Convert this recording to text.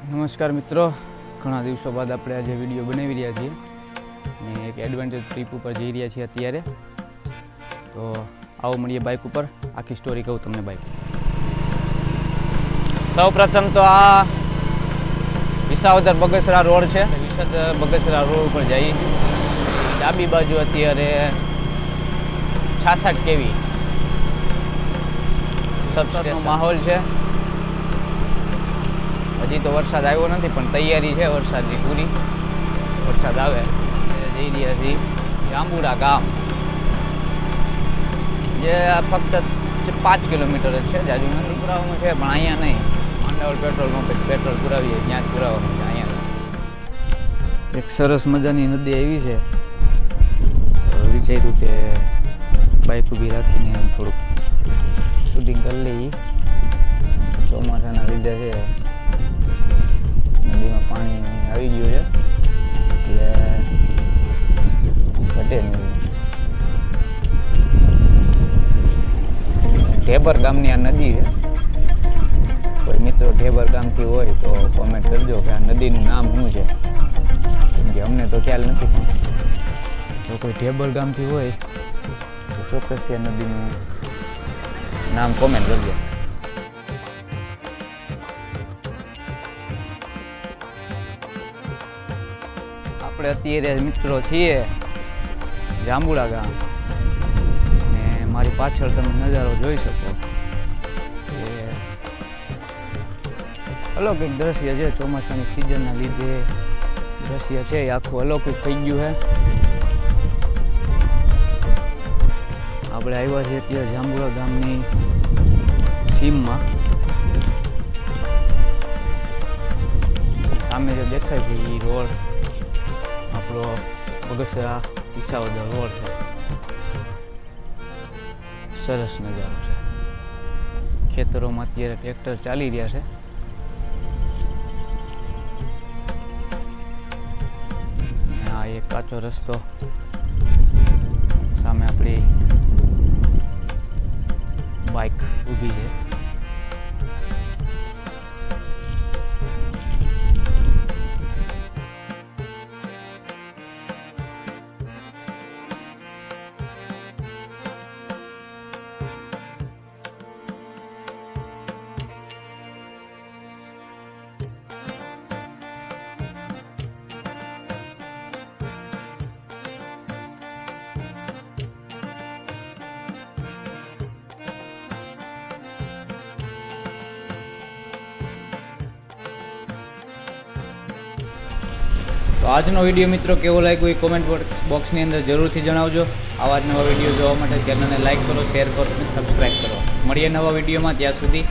નમસ્કાર મિત્રો, ઘણા દિવસો બાદ આપણે આજે વિડીયો બનાવી રહ્યા છીએ અને એક એડવેન્ચર ટ્રીપ ઉપર જઈ રહ્યા છીએ અત્યારે. તો આવો મળીએ બાઇક ઉપર, આખી સ્ટોરી કહું તમને બાઇક. સૌ પ્રથમ તો આ વિસાવદર બગસરા રોડ છે. વિસાવદર બગસરા રોડ ઉપર જઈએ. ડાબી બાજુ અત્યારે 66 kV સબસ્ટેશનનો માહોલ છે. હજી તો વરસાદ આવ્યો નથી પણ તૈયારી છે વરસાદની પૂરી. વરસાદ આવે જઈ રહ્યા છીએ જાંબુડા ગામ, જે ફક્ત 5 કિલોમીટર જ છે. જાજુ નથી પુરાવાનું છે પણ અહીંયા નહીં. માંડવલ પેટ્રોલ પંપે પેટ્રોલ પુરાવીએ ત્યાં જ પુરાવાનું છે. અહીંયા એક સરસ મજાની નદી આવી છે. વિચાર્યું કે બાઇક ઊભી રાખીને થોડુંક શૂટિંગ કરી લઈએ. ચોમાસાના લીધે છે નદીમાં પાણી આવી ગયું છે એટલે ઘટે નહીં. ઢેબર ગામની આ નદી છે. કોઈ મિત્રો ઢેબર ગામથી હોય તો કોમેન્ટ કરજો કે આ નદીનું નામ શું છે, કેમ કે અમને તો ખ્યાલ નથી. પણ જો કોઈ ઢેબર ગામથી હોય તો ચોક્કસથી આ નદીનું નામ કોમેન્ટ કરજો. આપણે અત્યારે મિત્રો છીએ જાંબુડા ગામ અને મારી પાછળ તમે નજારો જોઈ શકો. અલૌકિક દ્રશ્ય છે. ચોમાસાની સિઝનના લીધે દ્રશ્ય છે એ આખું અલૌકિક થઈ ગયું છે. આપણે આવ્યા છીએ અત્યારે જાંબુડા ગામની સીમમાં. સામે જે દેખાય છે એ રોડ આપણો બગસરા વિસાવદર રોડ છે. સરસ નજારો છે. ખેતરોમાં અત્યારે ટ્રેક્ટર ચાલી રહ્યા છે. આ એક કાચો રસ્તો, સામે આપણી બાઇક ઊભી છે. તો આજનો વિડીયો મિત્રો કેવો લાગ્યો એ કોમેન્ટ બોક્સની અંદર જરૂરથી જણાવજો. આવા જ નવા વિડીયો જોવા માટે ચેનલને લાઇક કરો, શેર કરો અને સબસ્ક્રાઈબ કરો. મળીએ નવા વિડીયોમાં. ત્યાં સુધી